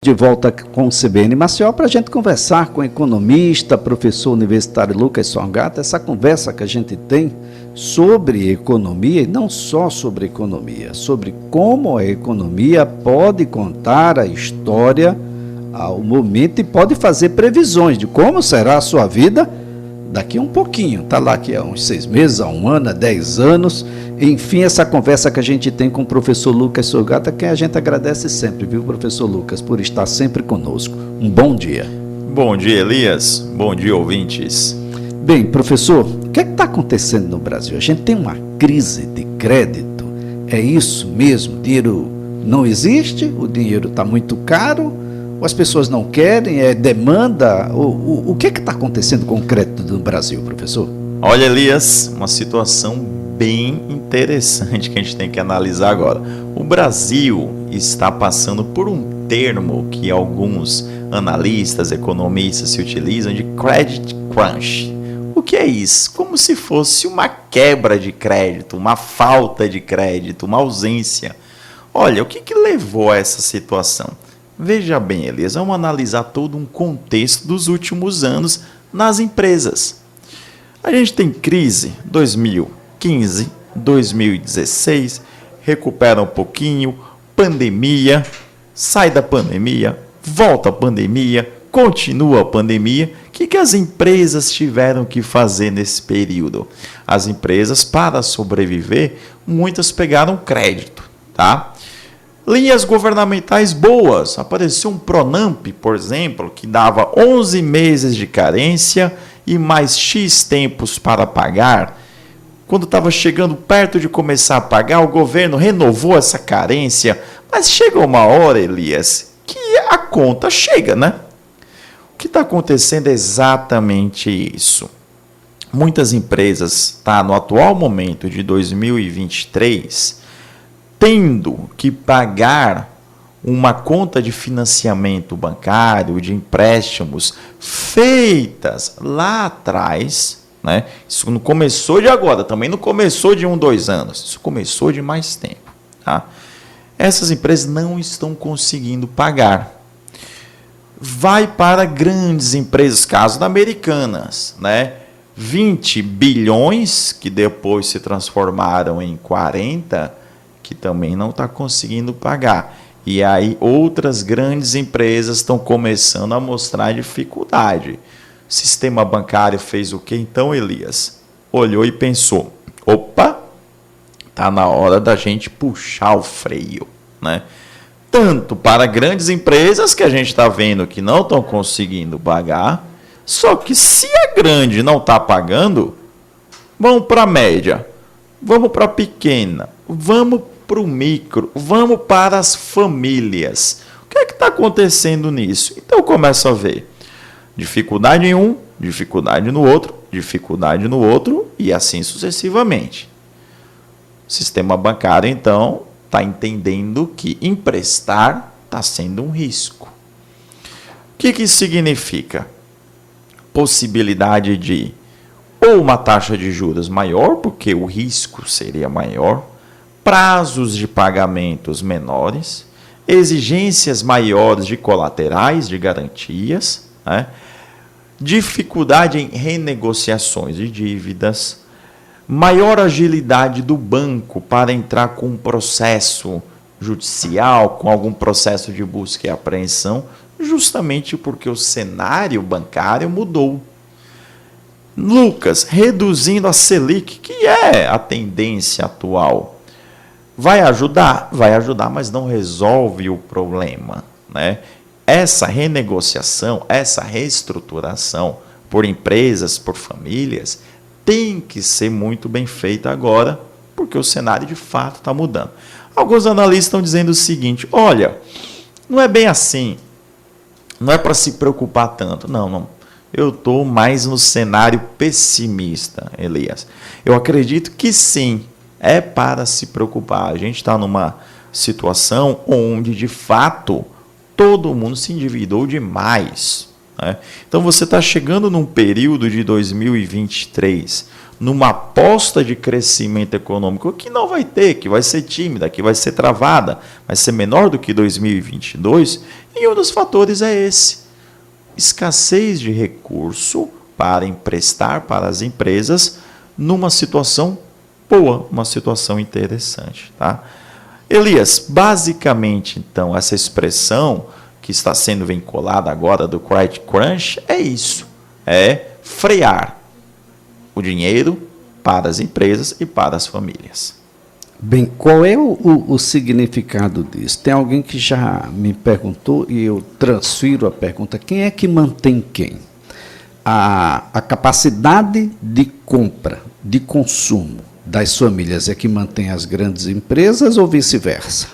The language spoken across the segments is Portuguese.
De volta com o CBN Maceió para a gente conversar com o economista, professor universitário Lucas Sorgato, essa conversa que a gente tem sobre economia, e não só sobre economia, sobre como a economia pode contar a história ao momento e pode fazer previsões de como será a sua vida daqui a um pouquinho, tá lá que é uns 6 meses, a 1 ano, a 10 anos, enfim, essa conversa que a gente tem com o professor Lucas Sorgato, que a gente agradece sempre, viu, professor Lucas, por estar sempre conosco. Um bom dia. Bom dia, Elias. Bom dia, ouvintes. Bem, professor, o que está acontecendo no Brasil? A gente tem uma crise de crédito, é isso mesmo? O dinheiro não existe, o dinheiro está muito caro, ou as pessoas não querem, é demanda? O que está acontecendo com o crédito no Brasil, professor? Olha, Elias, uma situação bem interessante que a gente tem que analisar agora. O Brasil está passando por um termo que alguns analistas, economistas se utilizam de credit crunch. O que é isso? Como se fosse uma quebra de crédito, uma falta de crédito, uma ausência. Olha, o que levou a essa situação? Veja bem, Elias, vamos analisar todo um contexto dos últimos anos nas empresas. A gente tem crise 2015, 2016, recupera um pouquinho, pandemia, sai da pandemia, volta a pandemia, continua a pandemia. O que as empresas tiveram que fazer nesse período? As empresas, para sobreviver, muitas pegaram crédito, tá? Linhas governamentais boas. Apareceu um Pronamp, por exemplo, que dava 11 meses de carência e mais X tempos para pagar. Quando estava chegando perto de começar a pagar, o governo renovou essa carência. Mas chega uma hora, Elias, que a conta chega, né? O que está acontecendo é exatamente isso. Muitas empresas, no atual momento de 2023... tendo que pagar uma conta de financiamento bancário, de empréstimos feitas lá atrás, né? Isso não começou de agora, também não começou de 1, 2 anos, isso começou de mais tempo, tá? Essas empresas não estão conseguindo pagar. Vai para grandes empresas, caso da Americanas, né? 20 bilhões, que depois se transformaram em 40, que também não está conseguindo pagar. E aí outras grandes empresas estão começando a mostrar dificuldade. O sistema bancário fez o que então, Elias? Olhou e pensou, opa, está na hora da gente puxar o freio, né? Tanto para grandes empresas que a gente está vendo que não estão conseguindo pagar, só que se a grande não está pagando, vamos para a média, vamos para a pequena, vamos para o micro, vamos para as famílias. O que é que está acontecendo nisso? Então começa a ver dificuldade em um, dificuldade no outro e assim sucessivamente. O sistema bancário, então, está entendendo que emprestar está sendo um risco. O que isso significa? Possibilidade de ou uma taxa de juros maior, porque o risco seria maior, prazos de pagamentos menores, exigências maiores de colaterais, de garantias, né? Dificuldade em renegociações de dívidas, maior agilidade do banco para entrar com um processo judicial, com algum processo de busca e apreensão, justamente porque o cenário bancário mudou. Lucas, reduzindo a Selic, que é a tendência atual. Vai ajudar? Vai ajudar, mas não resolve o problema, né? Essa renegociação, essa reestruturação por empresas, por famílias, tem que ser muito bem feita agora, porque o cenário de fato está mudando. Alguns analistas estão dizendo o seguinte, olha, não é bem assim, não é para se preocupar tanto. Não. Eu estou mais no cenário pessimista, Elias. Eu acredito que sim, é para se preocupar. A gente está numa situação onde, de fato, todo mundo se endividou demais. né? Então você está chegando num período de 2023, numa aposta de crescimento econômico que não vai ter, que vai ser tímida, que vai ser travada, vai ser menor do que 2022, e um dos fatores é esse: escassez de recurso para emprestar para as empresas numa situação boa, uma situação interessante, tá? Elias, basicamente, então, essa expressão que está sendo vinculada agora do credit crunch é isso, é frear o dinheiro para as empresas e para as famílias. Bem, qual é o significado disso? Tem alguém que já me perguntou e eu transfiro a pergunta: quem é que mantém quem? A capacidade de compra, de consumo das famílias é que mantém as grandes empresas ou vice-versa?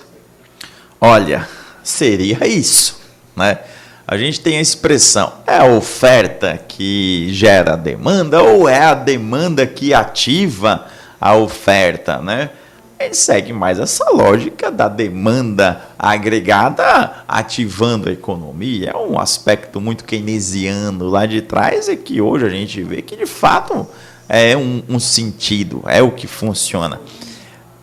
Olha, seria isso, né? A gente tem a expressão: é a oferta que gera a demanda ou é a demanda que ativa a oferta, né? A gente segue mais essa lógica da demanda agregada ativando a economia. É um aspecto muito keynesiano lá de trás, e que hoje a gente vê que de fato é um sentido, é o que funciona.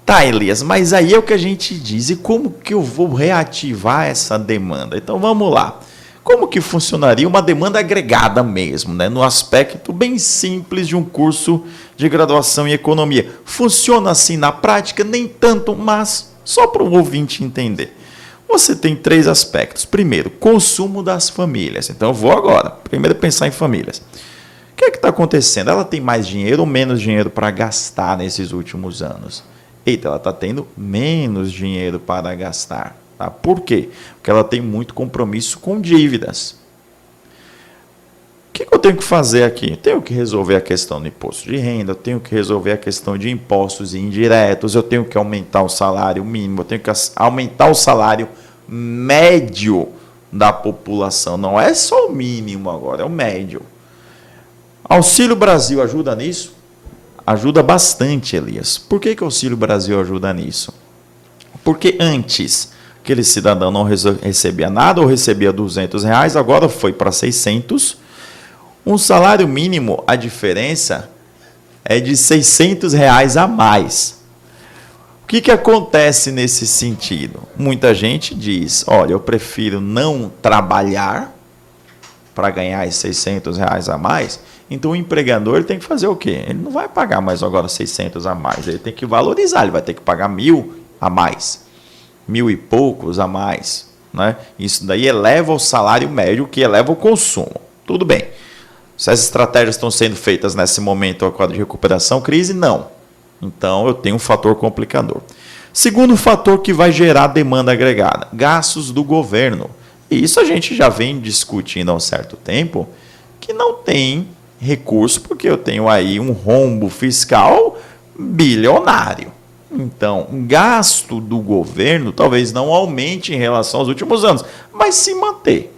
Tá, Elias, mas aí é o que a gente diz: e como que eu vou reativar essa demanda? Então vamos lá. Como que funcionaria uma demanda agregada mesmo, né? No aspecto bem simples de um curso de graduação em economia. Funciona assim na prática? Nem tanto, mas só para o ouvinte entender. Você tem 3 aspectos. Primeiro, consumo das famílias. Então eu vou agora, primeiro, pensar em famílias. O que é que está acontecendo? Ela tem mais dinheiro ou menos dinheiro para gastar nesses últimos anos? Eita, ela está tendo menos dinheiro para gastar. Tá? Por quê? Porque ela tem muito compromisso com dívidas. O que eu tenho que fazer aqui? Eu tenho que resolver a questão do imposto de renda, eu tenho que resolver a questão de impostos indiretos, eu tenho que aumentar o salário mínimo, eu tenho que aumentar o salário médio da população. Não é só o mínimo agora, é o médio. Auxílio Brasil ajuda nisso? Ajuda bastante, Elias. Por que o Auxílio Brasil ajuda nisso? Porque antes aquele cidadão não recebia nada ou recebia R$200, agora foi para 600. Um salário mínimo, a diferença é de R$600 a mais. O que acontece nesse sentido? Muita gente diz: olha, eu prefiro não trabalhar para ganhar esses R$600 a mais. Então o empregador tem que fazer o quê? Ele não vai pagar mais agora 600 a mais, ele tem que valorizar, ele vai ter que pagar 1.000 a mais. 1.000 e poucos a mais, né? Isso daí eleva o salário médio, que eleva o consumo. Tudo bem. Se as estratégias estão sendo feitas nesse momento de recuperação, crise, não. Então eu tenho um fator complicador. Segundo fator que vai gerar demanda agregada: gastos do governo. E isso a gente já vem discutindo há um certo tempo, que não tem recurso, porque eu tenho aí um rombo fiscal bilionário. Então, gasto do governo talvez não aumente em relação aos últimos anos, mas se manter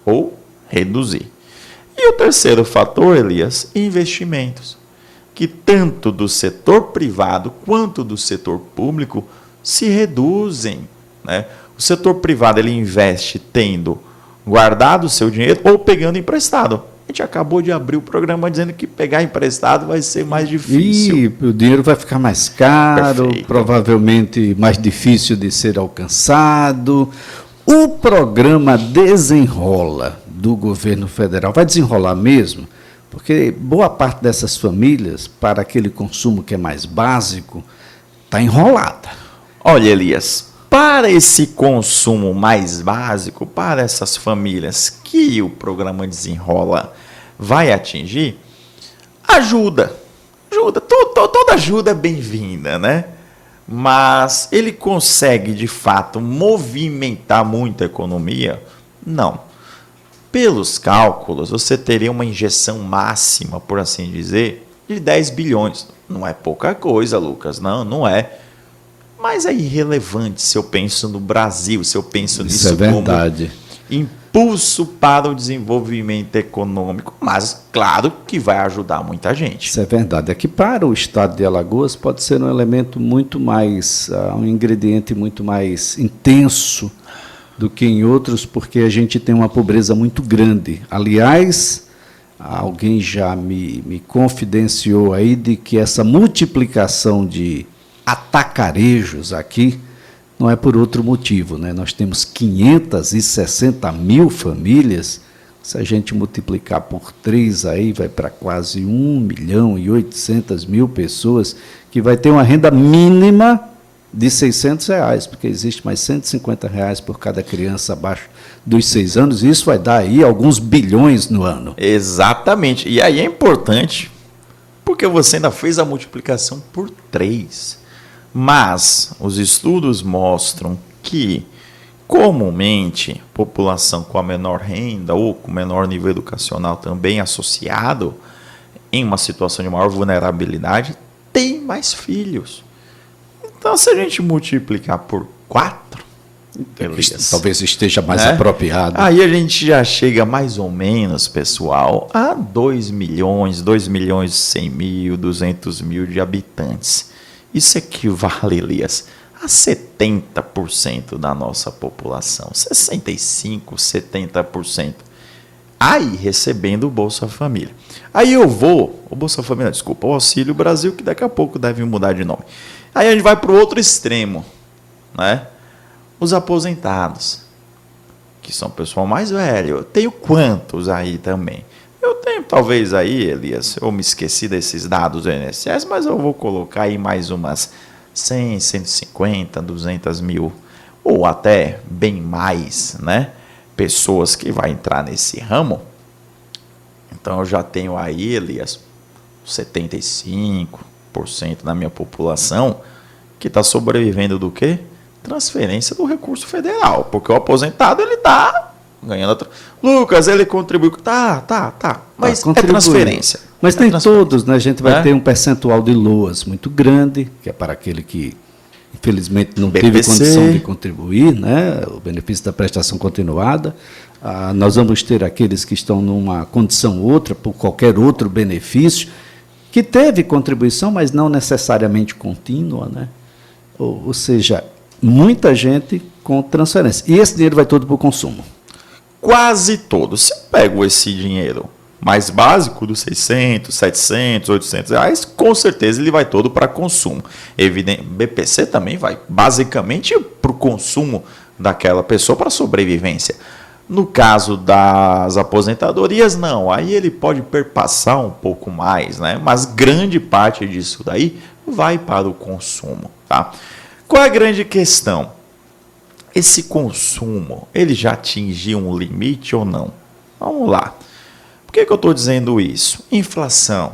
ou reduzir. E o terceiro fator, Elias: investimentos, que tanto do setor privado quanto do setor público se reduzem, né? O setor privado ele investe tendo guardado o seu dinheiro ou pegando emprestado. A gente acabou de abrir o programa dizendo que pegar emprestado vai ser mais difícil. E o dinheiro vai ficar mais caro, Perfeito. Provavelmente mais difícil de ser alcançado. O programa Desenrola do governo federal vai desenrolar mesmo? Porque boa parte dessas famílias, para aquele consumo que é mais básico, está enrolada. Olha, Elias, para esse consumo mais básico, para essas famílias que o programa Desenrola vai atingir, ajuda. Toda ajuda é bem-vinda, né? Mas ele consegue, de fato, movimentar muito a economia? Não. Pelos cálculos, você teria uma injeção máxima, por assim dizer, de 10 bilhões. Não é pouca coisa, Lucas, não é. Mas é irrelevante se eu penso no Brasil, se eu penso nisso é verdade. Como impulso para o desenvolvimento econômico, mas claro que vai ajudar muita gente. Isso é verdade. Aqui para o estado de Alagoas pode ser um elemento muito mais, um ingrediente muito mais intenso do que em outros, porque a gente tem uma pobreza muito grande. Aliás, alguém já me confidenciou aí de que essa multiplicação de atacarejos aqui não é por outro motivo, né? Nós temos 560 mil famílias, se a gente multiplicar por 3 aí, vai para quase 1.800.000 pessoas, que vai ter uma renda mínima de R$600, porque existe mais R$150 por cada criança abaixo dos 6 anos, e isso vai dar aí alguns bilhões no ano. Exatamente. E aí é importante, porque você ainda fez a multiplicação por 3. Mas os estudos mostram que, comumente, população com a menor renda ou com menor nível educacional também associado, em uma situação de maior vulnerabilidade, tem mais filhos. Então, se a gente multiplicar por 4, talvez esteja mais apropriado. Aí a gente já chega mais ou menos, pessoal, a 2 milhões, 2.100.000, 200.000 de habitantes. Isso equivale, Elias, a 70% da nossa população, 65%, 70%. Aí, recebendo o Bolsa Família. Aí o Bolsa Família, desculpa, o Auxílio Brasil, que daqui a pouco deve mudar de nome. Aí a gente vai para o outro extremo, né? Os aposentados, que são o pessoal mais velho. Eu tenho quantos aí também? Eu tenho talvez aí, Elias, eu me esqueci desses dados do INSS, mas eu vou colocar aí mais umas 100, 150, 200 mil, ou até bem mais, né? Pessoas que vai entrar nesse ramo. Então eu já tenho aí, Elias, 75% da minha população que está sobrevivendo do quê? Transferência do recurso federal, porque o aposentado ele está ganhando. Lucas, ele contribuiu. Tá, mas é transferência. Mas tem todos, né? A gente vai ter um percentual de LOAS muito grande, que é para aquele que infelizmente não teve condição de contribuir, né? O benefício da prestação continuada. Nós vamos ter aqueles que estão numa condição outra, por qualquer outro benefício, que teve contribuição, mas não necessariamente contínua, né? Ou seja, muita gente com transferência. E esse dinheiro vai todo para o consumo. Quase todo. Se eu pego esse dinheiro mais básico, dos 600, 700, 800 reais, com certeza ele vai todo para consumo. Evidente, BPC também vai basicamente para o consumo daquela pessoa, para sobrevivência. No caso das aposentadorias, não. Aí ele pode perpassar um pouco mais, né? Mas grande parte disso daí vai para o consumo, tá? Qual é a grande questão? Esse consumo, ele já atingiu um limite ou não? Vamos lá. Por que eu estou dizendo isso? Inflação.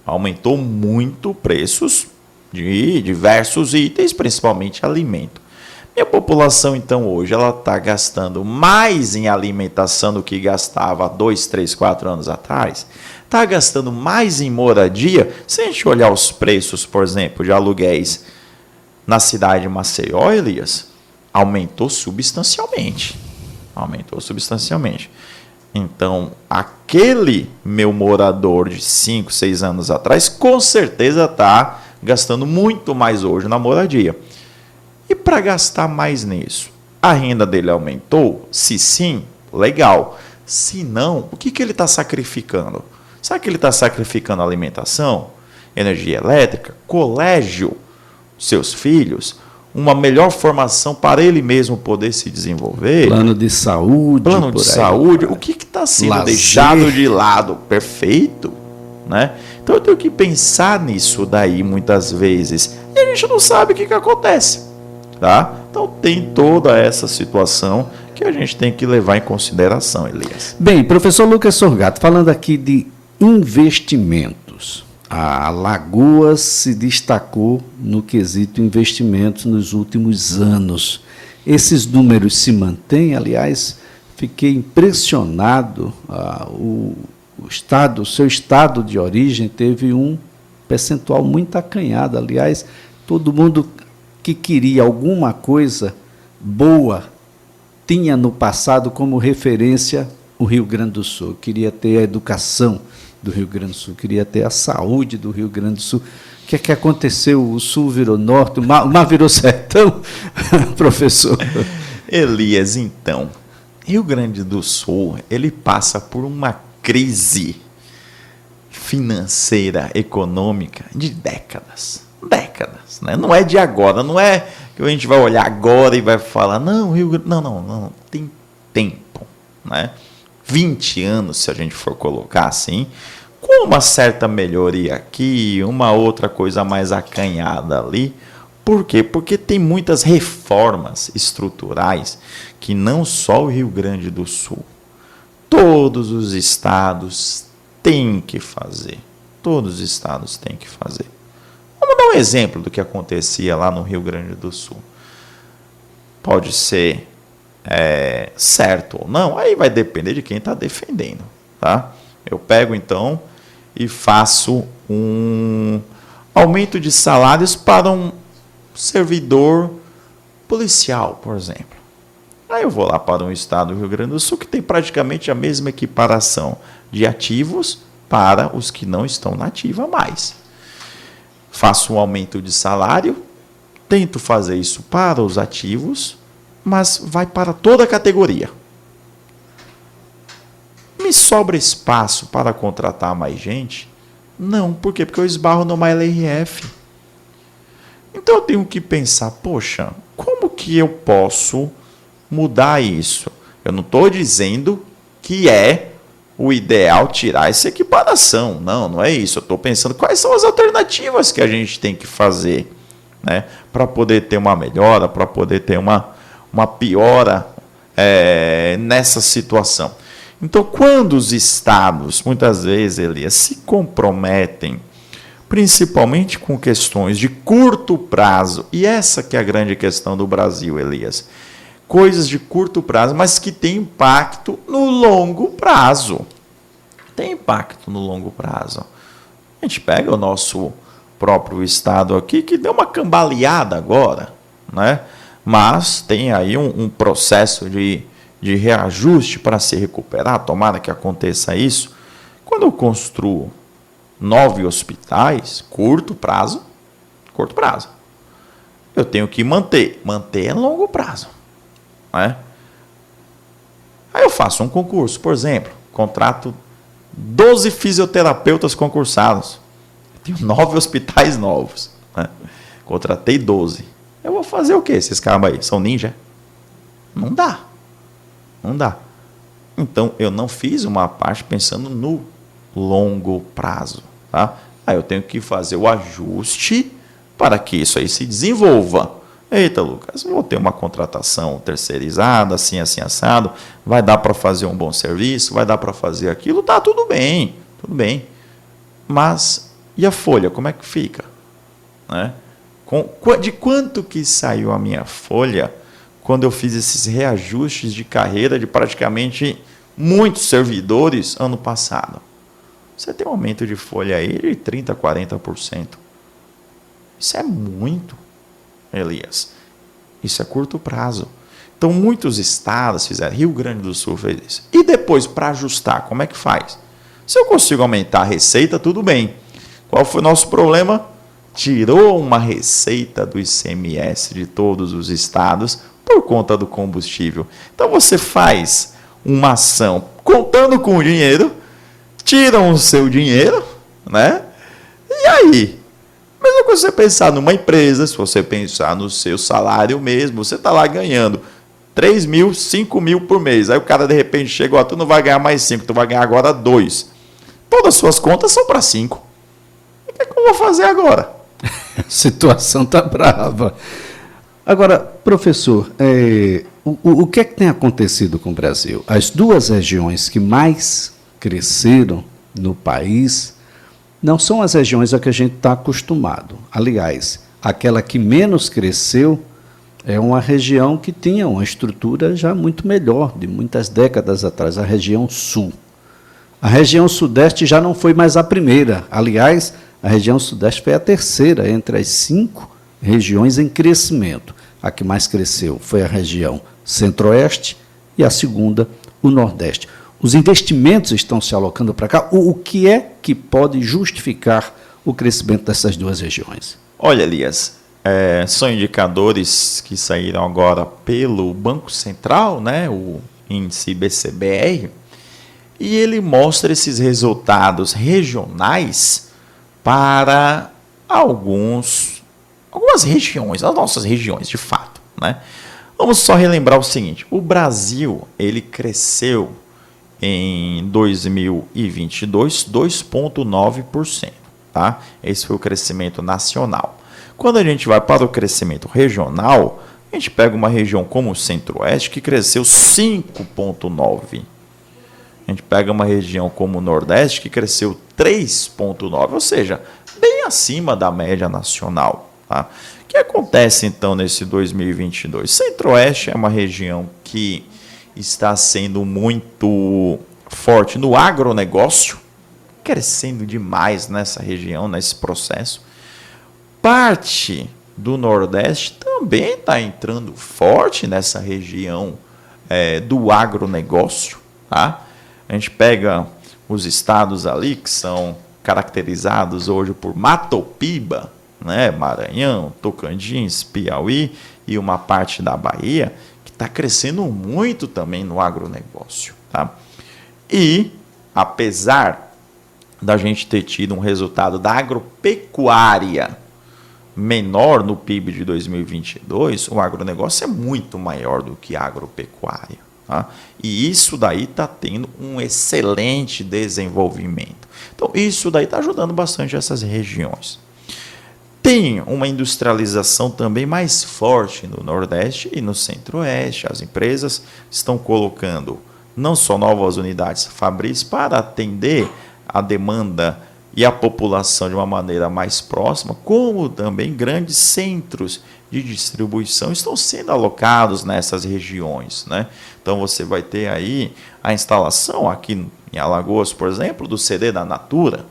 Aumentou muito preços de diversos itens, principalmente alimento. Minha população, então, hoje, ela está gastando mais em alimentação do que gastava 2, 3, 4 anos atrás. Está gastando mais em moradia. Se a gente olhar os preços, por exemplo, de aluguéis na cidade de Maceió, Elias, aumentou substancialmente. Então, aquele meu morador de 5, 6 anos atrás, com certeza está gastando muito mais hoje na moradia. E para gastar mais nisso, a renda dele aumentou? Se sim, legal. Se não, o que ele está sacrificando? Será que ele está sacrificando alimentação, energia elétrica, colégio, seus filhos, uma melhor formação para ele mesmo poder se desenvolver? Plano de saúde. O que está sendo deixado de lado? Perfeito, né? Então eu tenho que pensar nisso daí muitas vezes. E a gente não sabe o que acontece. Tá? Então tem toda essa situação que a gente tem que levar em consideração, Elias. Bem, professor Lucas Sorgato, falando aqui de investimentos. A Alagoas se destacou no quesito investimentos nos últimos anos. Esses números se mantêm, aliás, fiquei impressionado. O seu estado de origem teve um percentual muito acanhado. Aliás, todo mundo que queria alguma coisa boa tinha no passado como referência o Rio Grande do Sul. Eu queria ter a educação do Rio Grande do Sul, queria ter a saúde do Rio Grande do Sul. O que é que aconteceu? O Sul virou norte, o mar virou sertão, professor? Elias, então, Rio Grande do Sul, ele passa por uma crise financeira, econômica de décadas. Décadas, né? Não é de agora, não é que a gente vai olhar agora e vai falar, não, Rio Grande... Não, tem tempo, né? 20 anos, se a gente for colocar assim, com uma certa melhoria aqui, uma outra coisa mais acanhada ali. Por quê? Porque tem muitas reformas estruturais que não só o Rio Grande do Sul, todos os estados têm que fazer. Todos os estados têm que fazer. Vamos dar um exemplo do que acontecia lá no Rio Grande do Sul. Pode ser certo ou não, aí vai depender de quem está defendendo. Tá? Eu pego então e faço um aumento de salários para um servidor policial, por exemplo. Aí eu vou lá para um estado do Rio Grande do Sul que tem praticamente a mesma equiparação de ativos para os que não estão na ativa mais. Faço um aumento de salário, tento fazer isso para os ativos, mas vai para toda a categoria. Me sobra espaço para contratar mais gente? Não, por quê? Porque eu esbarro numa LRF. Então eu tenho que pensar, poxa, como que eu posso mudar isso? Eu não estou dizendo que é o ideal tirar essa equiparação. Não é isso. Eu estou pensando quais são as alternativas que a gente tem que fazer, né, para poder ter uma melhora, para poder ter uma piora nessa situação. Então, quando os estados, muitas vezes, Elias, se comprometem, principalmente com questões de curto prazo, e essa que é a grande questão do Brasil, Elias, coisas de curto prazo, mas que tem impacto no longo prazo. Tem impacto no longo prazo. A gente pega o nosso próprio estado aqui, que deu uma cambaleada agora, né? Mas tem aí um processo de reajuste para se recuperar, tomara que aconteça isso. Quando eu construo 9 hospitais, curto prazo, eu tenho que manter é longo prazo, né? Aí eu faço um concurso, por exemplo, contrato 12 fisioterapeutas concursados, eu tenho 9 hospitais novos, né? Contratei 12, eu vou fazer o quê? Esses caras aí são ninja? Não dá. Então, eu não fiz uma parte pensando no longo prazo. Tá? Aí eu tenho que fazer o ajuste para que isso aí se desenvolva. Eita, Lucas, vou ter uma contratação terceirizada, assim, assado, vai dar para fazer um bom serviço, vai dar para fazer aquilo, tá, tudo bem. Mas, e a folha, como é que fica? Né? De quanto que saiu a minha folha quando eu fiz esses reajustes de carreira de praticamente muitos servidores ano passado? Você tem um aumento de folha aí de 30%, 40%. Isso é muito, Elias. Isso é curto prazo. Então, muitos estados fizeram, Rio Grande do Sul fez isso. E depois, para ajustar, como é que faz? Se eu consigo aumentar a receita, tudo bem. Qual foi o nosso problema? Tirou uma receita do ICMS de todos os estados por conta do combustível. Então, você faz uma ação contando com o dinheiro, tiram o seu dinheiro, né? E aí? Mesmo que você pensar numa empresa, se você pensar no seu salário mesmo, você está lá ganhando 3 mil, 5 mil por mês. Aí o cara de repente chega, tu não vai ganhar mais 5, tu vai ganhar agora 2. Todas as suas contas são para 5. O que é que eu vou fazer agora? A situação está brava. Agora, professor, o que é que tem acontecido com o Brasil? As 2 regiões que mais cresceram no país não são as regiões a que a gente está acostumado. Aliás, aquela que menos cresceu é uma região que tinha uma estrutura já muito melhor, de muitas décadas atrás, a região sul. A região sudeste já não foi mais a primeira. Aliás, a região sudeste foi a terceira entre as 5 regiões em crescimento. A que mais cresceu foi a região centro-oeste e a segunda, o nordeste. Os investimentos estão se alocando para cá. O que é que pode justificar o crescimento dessas 2 regiões? Olha, Elias, são indicadores que saíram agora pelo Banco Central, né, o índice BCBR, e ele mostra esses resultados regionais para algumas regiões, as nossas regiões, de fato, né? Vamos só relembrar o seguinte: o Brasil, ele cresceu em 2022 2,9%, tá? Esse foi o crescimento nacional. Quando a gente vai para o crescimento regional, a gente pega uma região como o Centro-Oeste, que cresceu 5,9%. A gente pega uma região como o Nordeste, que cresceu 3,9%, ou seja, bem acima da média nacional, tá? O que acontece, então, nesse 2022? Centro-Oeste é uma região que está sendo muito forte no agronegócio, crescendo demais nessa região, nesse processo. Parte do Nordeste também está entrando forte nessa região do agronegócio, tá? A gente pega os estados ali que são caracterizados hoje por Matopiba, né? Maranhão, Tocantins, Piauí e uma parte da Bahia, que está crescendo muito também no agronegócio, tá? E, apesar da gente ter tido um resultado da agropecuária menor no PIB de 2022, o agronegócio é muito maior do que a agropecuária, tá? E isso daí está tendo um excelente desenvolvimento. Então, isso daí está ajudando bastante essas regiões. Tem uma industrialização também mais forte no Nordeste e no Centro-Oeste. As empresas estão colocando não só novas unidades fabris para atender a demanda e a população de uma maneira mais próxima, como também grandes centros de distribuição estão sendo alocados nessas regiões, né? Então você vai ter aí a instalação aqui em Alagoas, por exemplo, do CD da Natura,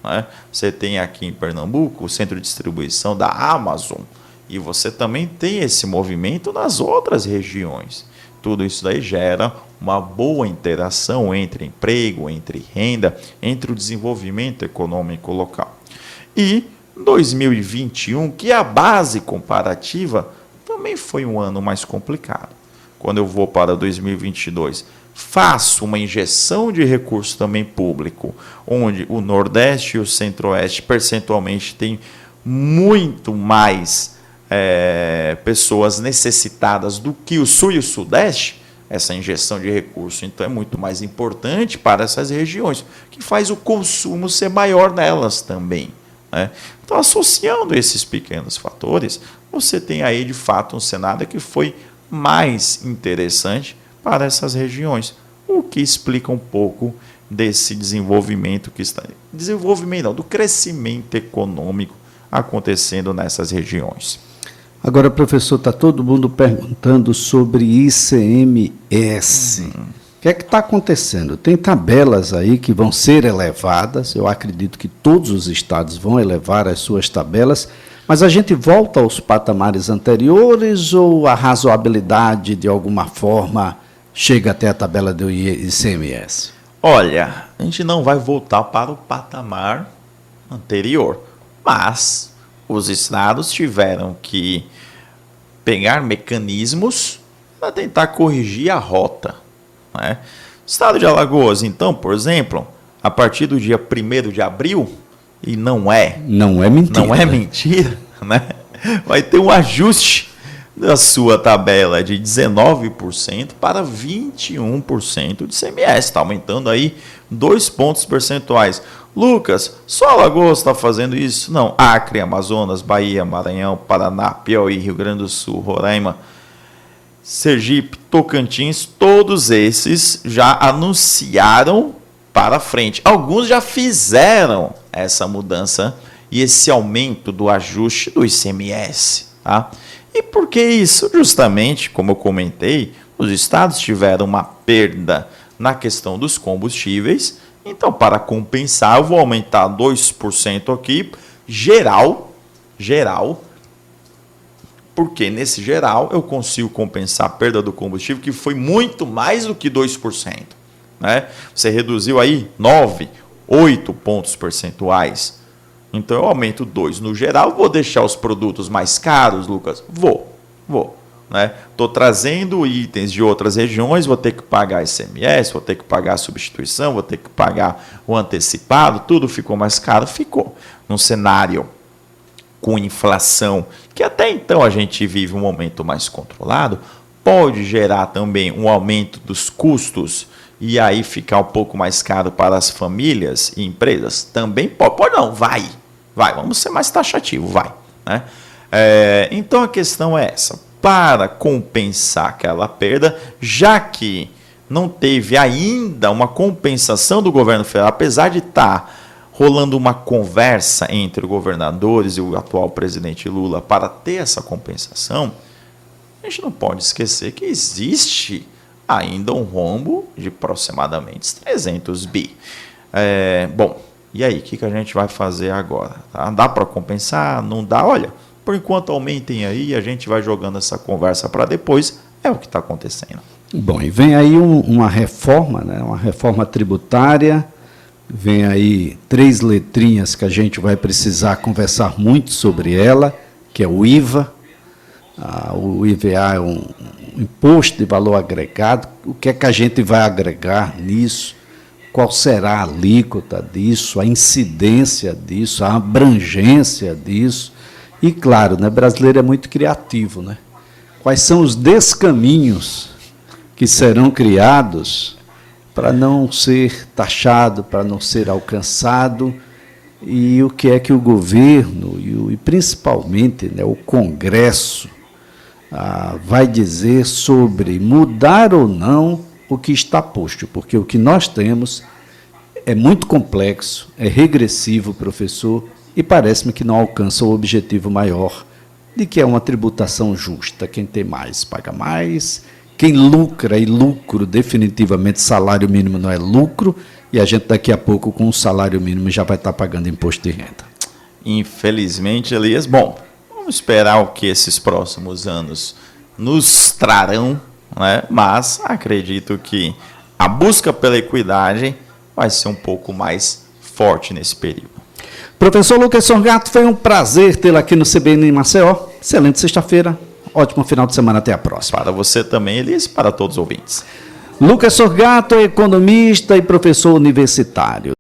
né? Você tem aqui em Pernambuco o centro de distribuição da Amazon, e você também tem esse movimento nas outras regiões. Tudo isso daí gera uma boa interação entre emprego, entre renda, entre o desenvolvimento econômico local. E 2021, que é a base comparativa, também foi um ano mais complicado. Quando eu vou para 2022, faço uma injeção de recurso também público, onde o Nordeste e o Centro-Oeste percentualmente têm muito mais pessoas necessitadas do que o Sul e o Sudeste. Essa injeção de recurso, então, é muito mais importante para essas regiões, que faz o consumo ser maior nelas também, né? Então, associando esses pequenos fatores, você tem aí, de fato, um cenário que foi mais interessante para essas regiões, o que explica um pouco desse desenvolvimento do crescimento econômico acontecendo nessas regiões. Agora, professor, está todo mundo perguntando sobre ICMS. O que é que está acontecendo? Tem tabelas aí que vão ser elevadas, eu acredito que todos os estados vão elevar as suas tabelas, mas a gente volta aos patamares anteriores ou a razoabilidade, de alguma forma, chega até a tabela do ICMS? Olha, a gente não vai voltar para o patamar anterior, mas os estados tiveram que pegar mecanismos para tentar corrigir a rota, né? O estado de Alagoas, então, por exemplo, a partir do dia 1º de abril, e não é mentira, né? Vai ter um ajuste da sua tabela de 19% para 21% de ICMS, está aumentando aí 2 pontos percentuais. Lucas, só Alagoas está fazendo isso? Não. Acre, Amazonas, Bahia, Maranhão, Paraná, Piauí, Rio Grande do Sul, Roraima, Sergipe, Tocantins, todos esses já anunciaram para frente. Alguns já fizeram essa mudança e esse aumento do ajuste do ICMS, tá? E por que isso? Justamente, como eu comentei, os estados tiveram uma perda na questão dos combustíveis. Então, para compensar, eu vou aumentar 2% aqui, geral, porque nesse geral eu consigo compensar a perda do combustível, que foi muito mais do que 2%. Né? Você reduziu aí 9, 8 pontos percentuais Então eu aumento 2 no geral, vou deixar os produtos mais caros, Lucas? Vou. Né? Estou trazendo itens de outras regiões, vou ter que pagar ICMS, vou ter que pagar a substituição, vou ter que pagar o antecipado, tudo ficou mais caro? Ficou. Num cenário com inflação, que até então a gente vive um momento mais controlado, pode gerar também um aumento dos custos e aí ficar um pouco mais caro para as famílias e empresas? Também pode não, vai, vamos ser mais taxativo, vai. Né? Então a questão é essa, para compensar aquela perda, já que não teve ainda uma compensação do governo federal, apesar de estar rolando uma conversa entre os governadores e o atual presidente Lula para ter essa compensação, a gente não pode esquecer que existe ainda um rombo de aproximadamente 300 bi. Bom, e aí, o que a gente vai fazer agora? Tá? Dá para compensar? Não dá? Olha, por enquanto aumentem aí, a gente vai jogando essa conversa para depois, é o que está acontecendo. Bom, e vem aí uma reforma, né? Uma reforma tributária, vem aí 3 letrinhas que a gente vai precisar conversar muito sobre ela, que é o IVA. O IVA é um imposto de valor agregado. O que é que a gente vai agregar nisso? Qual será a alíquota disso, a incidência disso, a abrangência disso? E, claro, né, brasileiro é muito criativo, né? Quais são os descaminhos que serão criados para não ser taxado, para não ser alcançado? E o que é que o governo e principalmente, né, o Congresso vai dizer sobre mudar ou não o que está posto? Porque o que nós temos é muito complexo, é regressivo, professor, e parece-me que não alcança o objetivo maior, de que é uma tributação justa. Quem tem mais, paga mais. Quem lucra, e lucro, definitivamente, salário mínimo não é lucro, e a gente daqui a pouco, com o salário mínimo, já vai estar pagando imposto de renda. Infelizmente, Elias, bom, vamos esperar o que esses próximos anos nos trarão, né? Mas acredito que a busca pela equidade vai ser um pouco mais forte nesse período. Professor Lucas Sorgato, foi um prazer tê-lo aqui no CBN em Maceió. Excelente sexta-feira, ótimo final de semana, até a próxima. Para você também, Elias, e para todos os ouvintes. Lucas Sorgato, economista e professor universitário.